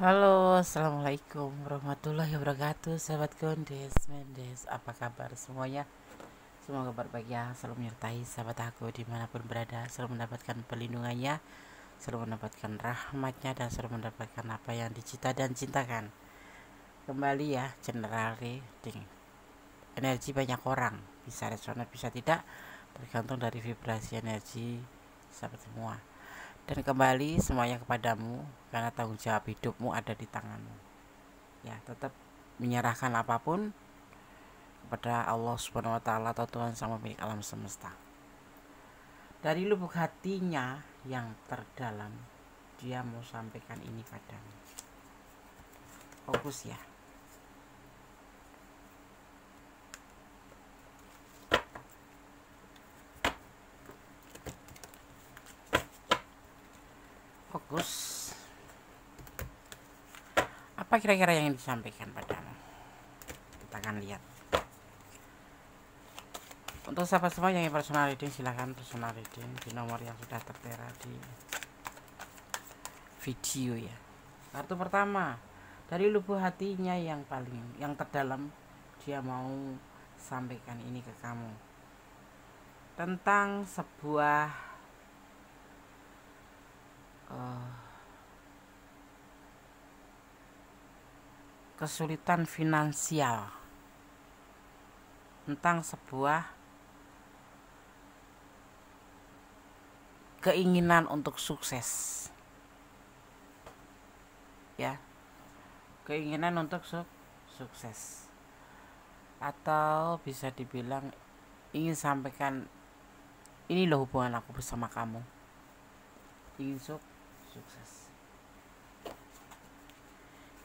Halo, assalamualaikum warahmatullahi wabarakatuh. Sahabat Gondes, Mendes, apa kabar semuanya? Semoga berbahagia, selalu menyertai sahabat aku dimanapun berada, selalu mendapatkan perlindungannya, selalu mendapatkan rahmatnya, dan selalu mendapatkan apa yang dicita dan cintakan. Kembali ya, general reading. Energi banyak orang, bisa resonan, bisa tidak, tergantung dari vibrasi energi sahabat semua. Dan kembali semuanya kepadamu, karena tanggung jawab hidupmu ada di tanganmu. Ya, tetap menyerahkan apapun kepada Allah Subhanahu wa taala atau Tuhan Sang Pemilik alam semesta. Dari lubuk hatinya yang terdalam, dia mau sampaikan ini padamu. Fokus ya. Fokus. Apa kira-kira yang disampaikan padamu? Kita akan lihat. Untuk sahabat semua yang ingin personal reading, silahkan personal reading di nomor yang sudah tertera di video ya. Kartu pertama, dari lubuk hatinya yang terdalam, dia mau sampaikan ini ke kamu tentang sebuah kesulitan finansial, tentang sebuah keinginan untuk sukses ya, keinginan untuk sukses, atau bisa dibilang ingin sampaikan ini loh hubungan aku bersama kamu, ingin sukses,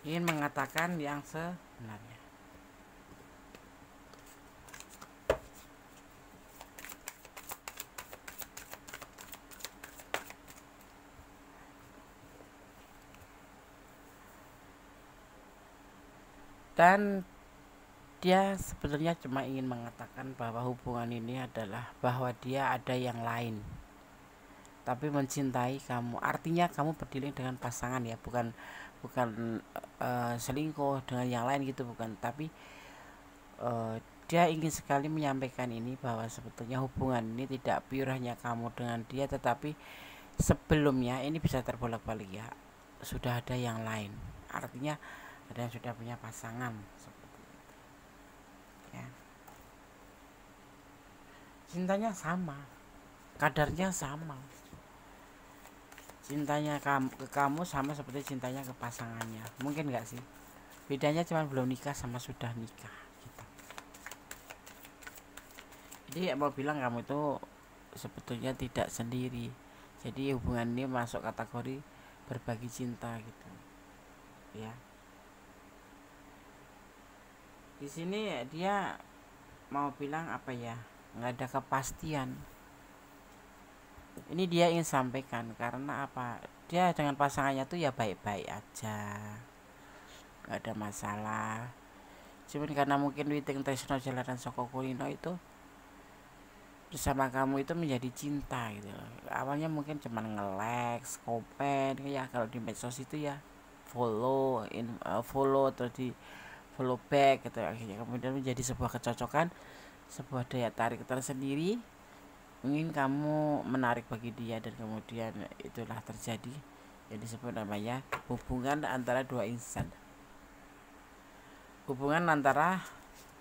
ingin mengatakan yang sebenarnya. Dan dia sebenarnya cuma ingin mengatakan bahwa hubungan ini adalah bahwa dia ada yang lain, tapi mencintai kamu. Artinya kamu berdiri dengan pasangan ya, bukan selingkuh dengan yang lain gitu, bukan. Tapi dia ingin sekali menyampaikan ini bahwa sebetulnya hubungan ini tidak pure hanya kamu dengan dia, tetapi sebelumnya ini bisa terbolak-balik ya, sudah ada yang lain. Artinya ada yang sudah punya pasangan seperti itu ya. Cintanya sama, kadarnya sama. Cintanya ke kamu sama seperti cintanya ke pasangannya. Mungkin gak sih? Bedanya cuma belum nikah sama sudah nikah gitu. Jadi mau bilang kamu itu sebetulnya tidak sendiri. Jadi hubungan ini masuk kategori berbagi cinta gitu ya. Di sini dia mau bilang apa ya, nggak ada kepastian. Ini dia ingin sampaikan karena apa, dia dengan pasangannya tuh ya baik-baik aja, nggak ada masalah. Cuman karena mungkin Witing Tresno Jalanan Soko Kulino itu bersama kamu itu menjadi cinta gitu. Awalnya mungkin cuman nge-like, komen ya, kalau di medsos itu ya follow atau di follow back gitu, akhirnya kemudian menjadi sebuah kecocokan, sebuah daya tarik tersendiri, ingin kamu menarik bagi dia, dan kemudian itulah terjadi yang disebut namanya hubungan antara dua insan, hubungan antara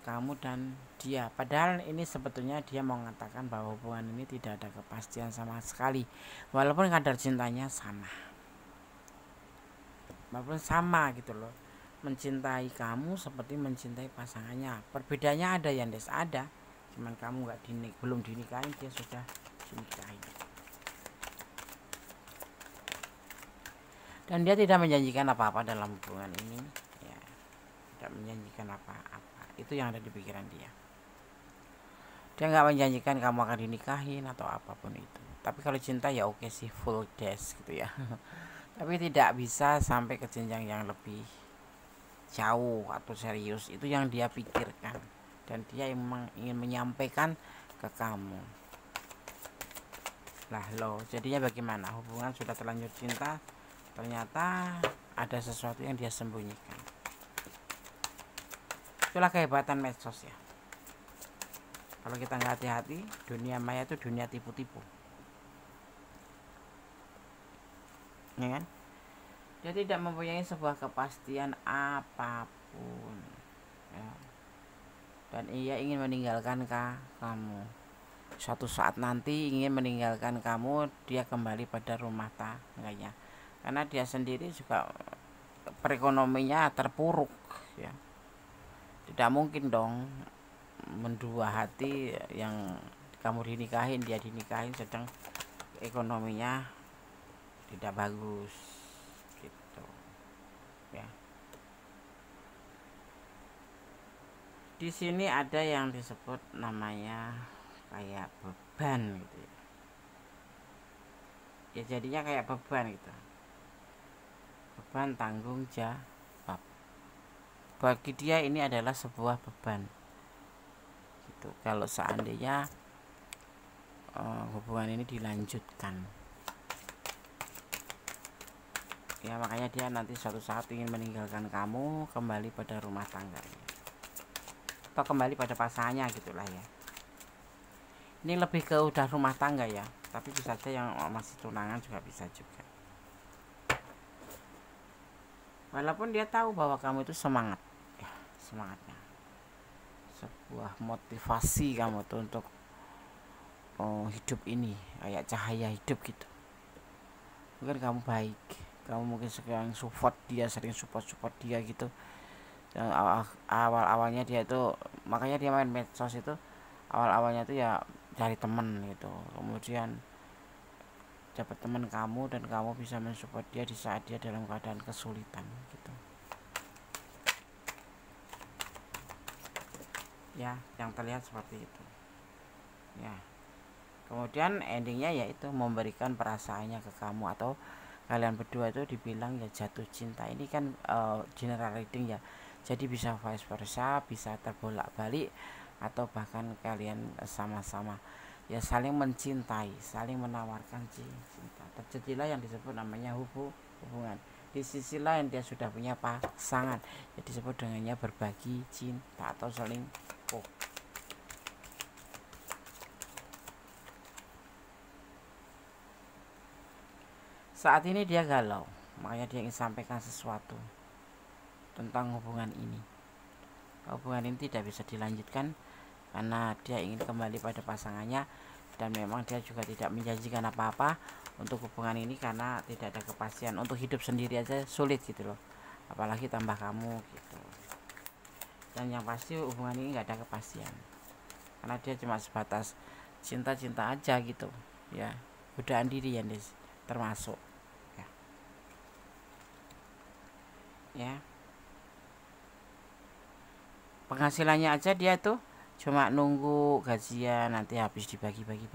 kamu dan dia. Padahal ini sebetulnya dia mau mengatakan bahwa hubungan ini tidak ada kepastian sama sekali, walaupun kadar cintanya sama, walaupun sama gitu loh, mencintai kamu seperti mencintai pasangannya. Perbedaannya ada yang ada, cuman kamu belum dinikahin, dia sudah dinikahin. Dan dia tidak menjanjikan apa-apa dalam hubungan ini ya, tidak menjanjikan apa-apa. Itu yang ada di pikiran dia. Dia nggak menjanjikan kamu akan dinikahin atau apapun itu. Tapi kalau cinta ya oke sih, full dash gitu ya. Tapi tidak bisa sampai ke jenjang yang lebih jauh atau serius. Itu yang dia pikirkan, dan dia memang ingin menyampaikan ke kamu. Lah lo, jadinya bagaimana? Hubungan sudah terlanjur cinta, ternyata ada sesuatu yang dia sembunyikan. Itulah kehebatan medsos ya. Kalau kita nggak hati-hati, dunia maya itu dunia tipu-tipu, ya kan? Dia tidak mempunyai sebuah kepastian apapun, ya. Dan ia ingin meninggalkan kamu. Suatu saat nanti ingin meninggalkan kamu, dia kembali pada rumah tangganya, karena dia sendiri juga perekonomiannya terpuruk, ya. Tidak mungkin dong mendua hati, yang kamu dinikahin, dia dinikahin, sedang ekonominya tidak bagus gitu ya. Di sini ada yang disebut namanya kayak beban gitu ya. Ya jadinya kayak beban gitu, beban tanggung jawab. Bagi dia ini adalah sebuah beban gitu, kalau seandainya hubungan ini dilanjutkan, ya. Makanya dia nanti suatu saat ingin meninggalkan kamu, kembali pada rumah tangganya atau kembali pada pasangannya gitulah ya. Ini lebih ke udah rumah tangga ya, tapi bisa saja yang masih tunangan juga bisa juga. Walaupun dia tahu bahwa kamu itu semangat ya, semangatnya sebuah motivasi kamu tuh untuk hidup ini kayak cahaya hidup gitu. Mungkin kamu baik, kamu mungkin sering support dia, sering support dia gitu. Dan awalnya dia itu, makanya dia main medsos itu awalnya tuh ya cari temen gitu, kemudian dapat teman kamu dan kamu bisa mensupport dia di saat dia dalam keadaan kesulitan gitu ya, yang terlihat seperti itu ya. Kemudian endingnya yaitu memberikan perasaannya ke kamu, atau kalian berdua itu dibilang ya jatuh cinta. Ini kan general reading ya, jadi bisa vice versa, bisa terbolak-balik, atau bahkan kalian sama-sama ya saling mencintai, saling menawarkan cinta. Terjadilah yang disebut namanya hubungan. Di sisi lain dia sudah punya pasangan, ya disebut dengannya berbagi cinta atau selingkuh. Saat ini dia galau, makanya dia ingin sampaikan sesuatu tentang hubungan ini. Hubungan ini tidak bisa dilanjutkan karena dia ingin kembali pada pasangannya, dan memang dia juga tidak menjanjikan apa-apa untuk hubungan ini karena tidak ada kepastian. Untuk hidup sendiri aja sulit gitu loh, apalagi tambah kamu gitu. Dan yang pasti hubungan ini nggak ada kepastian, karena dia cuma sebatas cinta-cinta aja gitu ya, godaan diri yang termasuk ya. Penghasilannya aja dia tuh cuma nunggu gajian nanti habis dibagi-bagi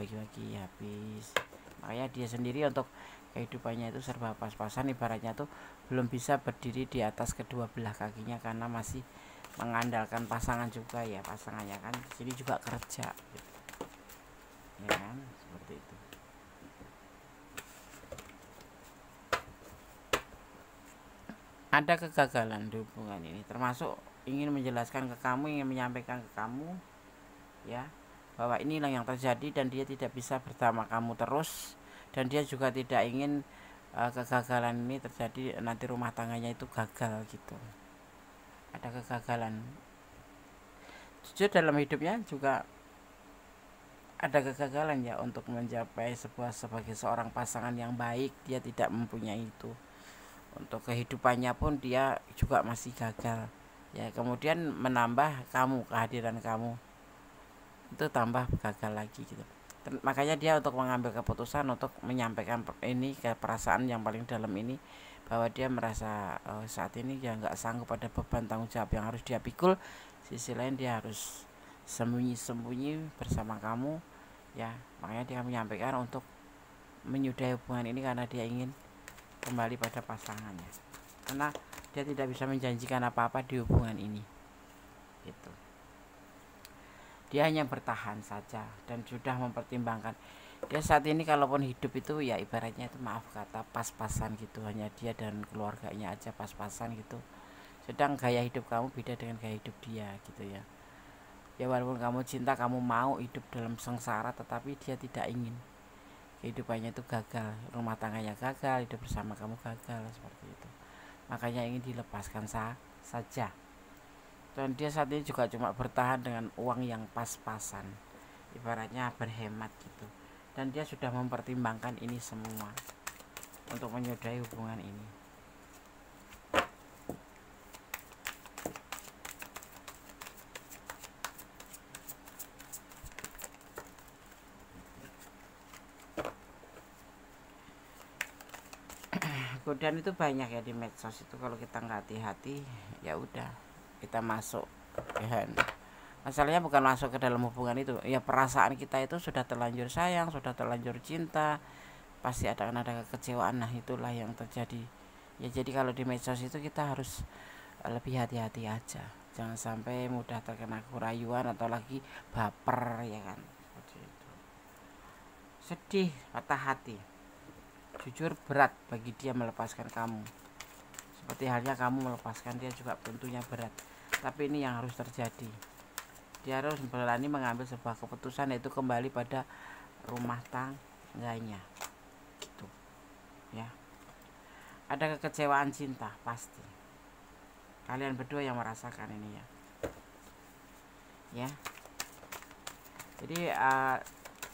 habis. Makanya dia sendiri untuk kehidupannya itu serba pas-pasan, ibaratnya tuh belum bisa berdiri di atas kedua belah kakinya karena masih mengandalkan pasangan juga ya. Pasangannya kan di sini juga kerja gitu. Ya kan, seperti itu. Ada kegagalan di hubungan ini, termasuk ingin menjelaskan ke kamu, ingin menyampaikan ke kamu ya, bahwa inilah yang terjadi dan dia tidak bisa bersama kamu terus, dan dia juga tidak ingin kegagalan ini terjadi nanti rumah tangganya itu gagal gitu. Ada kegagalan, jujur dalam hidupnya juga ada kegagalan ya, untuk mencapai sebagai seorang pasangan yang baik dia tidak mempunyai itu. Untuk kehidupannya pun dia juga masih gagal ya. Kemudian menambah kamu, kehadiran kamu itu tambah gagal lagi gitu. Makanya dia untuk mengambil keputusan untuk menyampaikan ini ke perasaan yang paling dalam ini, bahwa dia merasa saat ini dia nggak sanggup pada beban tanggung jawab yang harus dia pikul. Sisi lain dia harus sembunyi-sembunyi bersama kamu ya. Makanya dia menyampaikan untuk menyudahi hubungan ini karena dia ingin kembali pada pasangannya, karena dia tidak bisa menjanjikan apa-apa di hubungan ini gitu. Dia hanya bertahan saja dan sudah mempertimbangkan Dia saat ini kalaupun hidup itu ya ibaratnya itu maaf kata pas-pasan gitu, hanya dia dan keluarganya aja pas-pasan gitu. Sedang gaya hidup kamu beda dengan gaya hidup dia gitu ya. Ya walaupun kamu cinta, kamu mau hidup dalam sengsara, tetapi dia tidak ingin. Kehidupannya itu gagal, rumah tangganya gagal, hidup bersama kamu gagal seperti itu. Makanya ingin dilepaskan saja. Dan dia saat ini juga cuma bertahan dengan uang yang pas-pasan, ibaratnya berhemat gitu. Dan dia sudah mempertimbangkan ini semua untuk menyudahi hubungan ini. Godaan itu banyak ya di medsos itu, kalau kita nggak hati-hati ya udah kita masuk ya. Masalahnya bukan masuk ke dalam hubungan itu, ya perasaan kita itu sudah terlanjur sayang, sudah terlanjur cinta, pasti ada kekecewaan. Nah itulah yang terjadi ya. Jadi kalau di medsos itu kita harus lebih hati-hati aja, jangan sampai mudah terkena kerayuan atau lagi baper ya kan. Seperti itu. Sedih, patah hati, jujur berat bagi dia melepaskan kamu, seperti halnya kamu melepaskan dia juga tentunya berat. Tapi ini yang harus terjadi, dia harus berani mengambil sebuah keputusan, yaitu kembali pada rumah tangganya gitu ya. Ada kekecewaan cinta pasti, kalian berdua yang merasakan ini ya. Jadi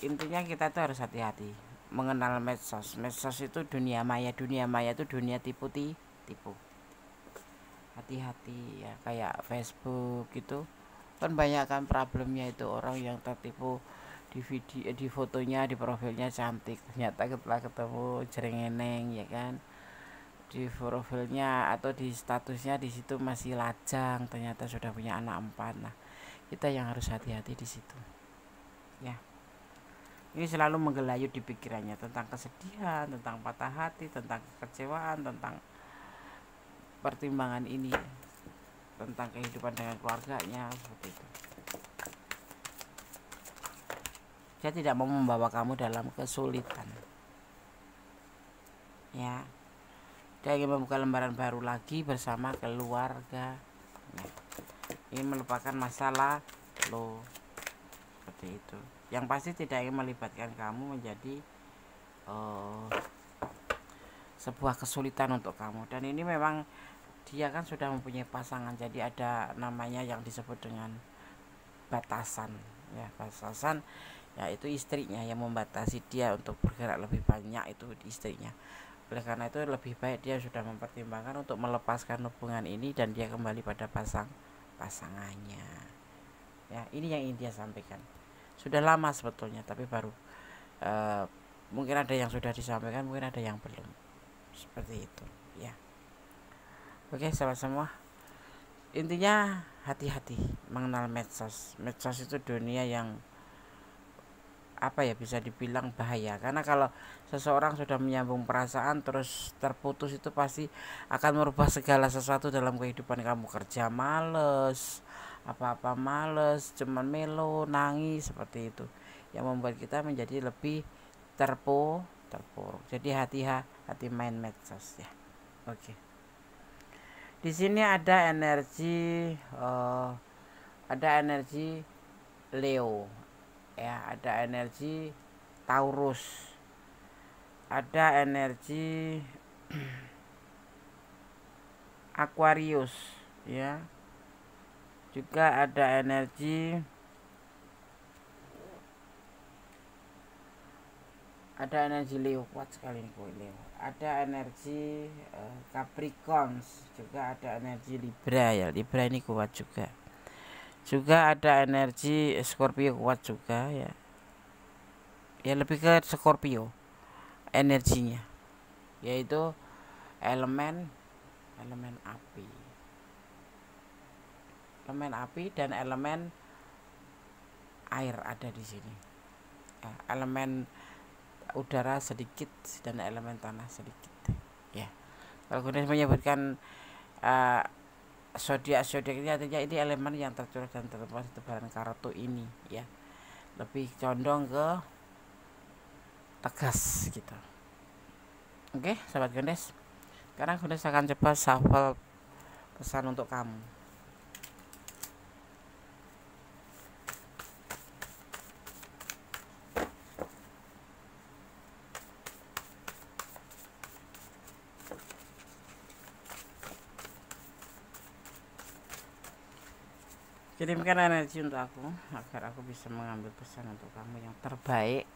intinya kita tuh harus hati-hati mengenal medsos. Medsos itu dunia maya itu dunia tipu. Hati-hati ya, kayak Facebook gitu kan banyak kan problemnya itu, orang yang tertipu di video, di fotonya, di profilnya cantik, ternyata setelah ketemu jerengeneng ya kan. Di profilnya atau di statusnya di situ masih lajang, ternyata sudah punya anak 4. Nah kita yang harus hati-hati di situ ya. Ini selalu menggelayut di pikirannya tentang kesedihan, tentang patah hati, tentang kekecewaan, tentang pertimbangan ini, tentang kehidupan dengan keluarganya seperti itu. Dia tidak mau membawa kamu dalam kesulitan ya. Dia ingin membuka lembaran baru lagi bersama keluarga ya. Ingin melupakan masalah lo seperti itu. Yang pasti tidak ingin melibatkan kamu menjadi sebuah kesulitan untuk kamu. Dan ini memang dia kan sudah mempunyai pasangan, jadi ada namanya yang disebut dengan batasan ya. Batasan yaitu istrinya yang membatasi dia untuk bergerak lebih banyak, itu istrinya. Oleh karena itu lebih baik dia sudah mempertimbangkan untuk melepaskan hubungan ini dan dia kembali pada pasangannya ya. Ini yang ingin dia sampaikan. Sudah lama sebetulnya, tapi baru mungkin ada yang sudah disampaikan, mungkin ada yang belum, seperti itu ya. Oke sahabat semua, intinya hati-hati mengenal medsos. Medsos itu dunia yang apa ya, bisa dibilang bahaya, karena kalau seseorang sudah menyambung perasaan terus terputus, itu pasti akan merubah segala sesuatu dalam kehidupan kamu. Kerja males, apa-apa males, cuman melo, nangis, seperti itu yang membuat kita menjadi lebih terpuruk. Jadi hati-hati main medsos ya. Oke. Di sini ada energi Leo ya, ada energi Taurus, ada energi Aquarius ya, juga ada energi Leo, kuat sekali nih Leo. Ada energi Capricorn, juga ada energi Libra ya. Libra ini kuat juga. Juga ada energi Scorpio, kuat juga ya. Ya lebih ke Scorpio energinya, yaitu elemen api. Elemen api dan elemen air ada di sini. Ya, elemen udara sedikit dan elemen tanah sedikit ya. Kalau kemudian menyebutkan zodiak ini, artinya ini elemen yang tercurah dan terlepas di tebaran kartu ini ya, lebih condong ke tegas gitu. Oke, sahabat Gondes. Sekarang Gondes akan coba shuffle pesan untuk kamu. Kirimkan energi untuk aku agar aku bisa mengambil pesan untuk kamu yang terbaik.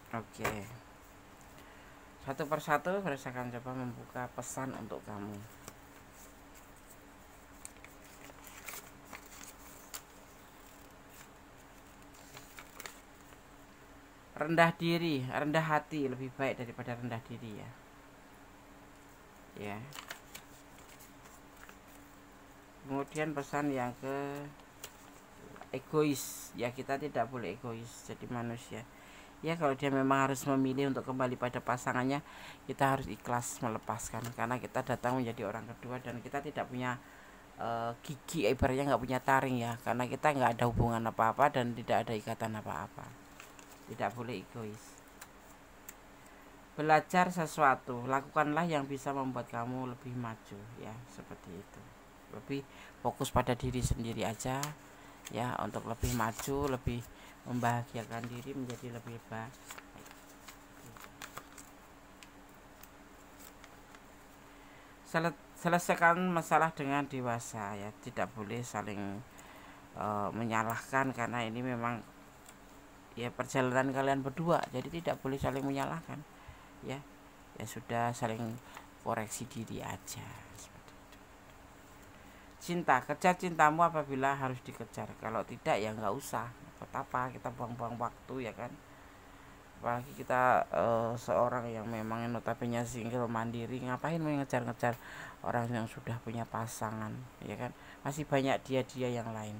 Oke. Satu persatu saya akan coba membuka pesan untuk kamu. Rendah diri, rendah hati lebih baik daripada rendah diri ya. Ya. Kemudian pesan yang ke egois, ya kita tidak boleh egois jadi manusia. Ya kalau dia memang harus memilih untuk kembali pada pasangannya, kita harus ikhlas melepaskan karena kita datang menjadi orang kedua dan kita tidak punya gigi, ibaratnya nggak punya taring ya, karena kita nggak ada hubungan apa-apa dan tidak ada ikatan apa-apa. Tidak boleh egois. Belajar sesuatu, lakukanlah yang bisa membuat kamu lebih maju ya, seperti itu. Lebih fokus pada diri sendiri aja ya, untuk lebih maju, lebih membahagiakan diri menjadi lebih baik. Selesaikan masalah dengan dewasa ya, tidak boleh saling menyalahkan karena ini memang ya perjalanan kalian berdua, jadi tidak boleh saling menyalahkan ya. Ya sudah, saling koreksi diri aja seperti itu. Cinta, kejar cintamu apabila harus dikejar, kalau tidak ya nggak usah. Buat apa kita buang-buang waktu ya kan. Apalagi kita seorang yang memang notabene single mandiri, ngapain mengejar-ngejar orang yang sudah punya pasangan ya kan. Masih banyak dia yang lain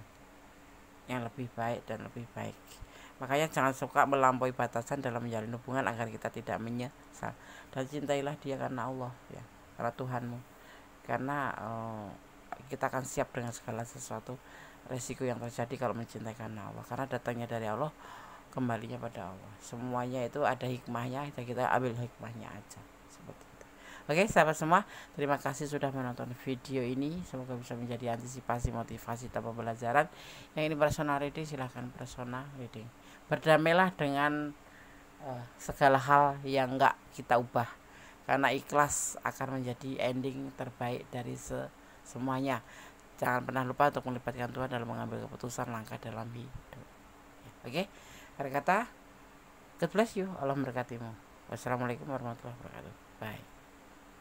yang lebih baik dan lebih baik. Makanya jangan suka melampaui batasan dalam menjalin hubungan agar kita tidak menyesal. Dan cintailah dia karena Allah ya, karena Tuhanmu. Karena kita akan siap dengan segala sesuatu resiko yang terjadi kalau mencintai karena Allah. Karena datangnya dari Allah, kembalinya pada Allah. Semuanya itu ada hikmahnya, kita ambil hikmahnya aja. Seperti itu. Oke sahabat semua, terima kasih sudah menonton video ini. Semoga bisa menjadi antisipasi, motivasi, tanpa pembelajaran. Yang ini personal reading, silahkan personal reading. Berdamailah dengan segala hal yang enggak kita ubah, karena ikhlas akan menjadi ending terbaik dari semuanya. Jangan pernah lupa untuk melibatkan Tuhan dalam mengambil keputusan langkah dalam hidup. Oke, akhir kata, God bless you, Allah memberkatimu. Wassalamualaikum warahmatullahi wabarakatuh. Bye.